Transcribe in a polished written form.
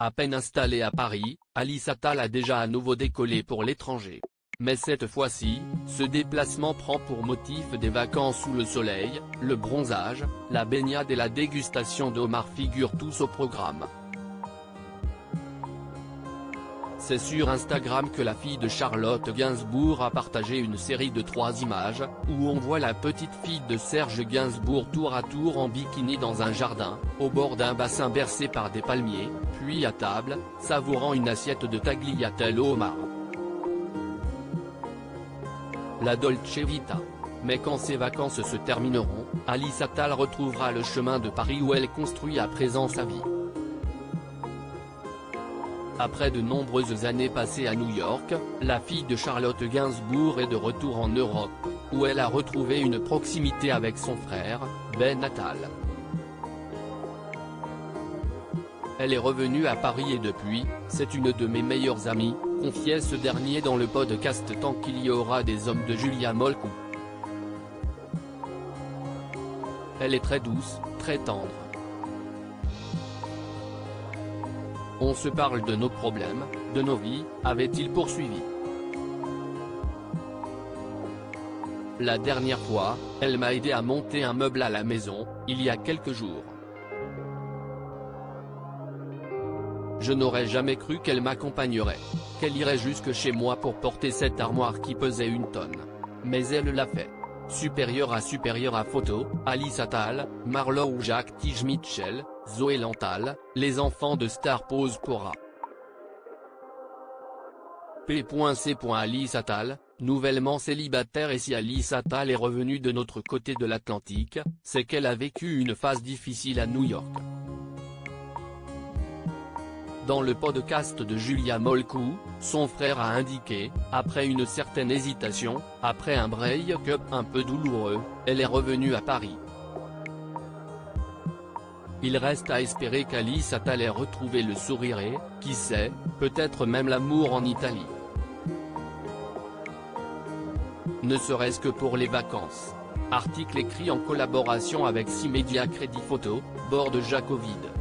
À peine installée à Paris, Alice Attal a déjà à nouveau décollé pour l'étranger. Mais cette fois-ci, ce déplacement prend pour motif des vacances sous le soleil, le bronzage, la baignade et la dégustation de homards figurent tous au programme. C'est sur Instagram que la fille de Charlotte Gainsbourg a partagé une série de 3 images, où on voit la petite fille de Serge Gainsbourg tour à tour en bikini dans un jardin, au bord d'un bassin bercé par des palmiers, puis à table, savourant une assiette de tagliatelle au homard. La Dolce Vita. Mais quand ces vacances se termineront, Alice Attal retrouvera le chemin de Paris où elle construit à présent sa vie. Après de nombreuses années passées à New York, la fille de Charlotte Gainsbourg est de retour en Europe, où elle a retrouvé une proximité avec son frère, Ben Attal. Elle est revenue à Paris et depuis, c'est une de mes meilleures amies, confiait ce dernier dans le podcast Tant qu'il y aura des hommes de Julia Molcou. Elle est très douce, très tendre. On se parle de nos problèmes, de nos vies, avait-il poursuivi. La dernière fois, elle m'a aidé à monter un meuble à la maison, il y a quelques jours. Je n'aurais jamais cru qu'elle m'accompagnerait, qu'elle irait jusque chez moi pour porter cette armoire qui pesait 1 tonne. Mais elle l'a fait. Supérieure à photo, Alice Attal, Marlo ou Jacques Tige Mitchell, Zoé Lantal, les enfants de stars posent pour A. P.C. Alice Attal, nouvellement célibataire. Et si Alice Attal est revenue de notre côté de l'Atlantique, c'est qu'elle a vécu une phase difficile à New York. Dans le podcast de Julia Molcou, son frère a indiqué, après une certaine hésitation, après un break-up un peu douloureux, elle est revenue à Paris. Il reste à espérer qu'Alice Attal ait retrouvé le sourire et, qui sait, peut-être même l'amour en Italie. Ne serait-ce que pour les vacances. Article écrit en collaboration avec 6 médias Crédit Photo, bord de Jacques Ovid.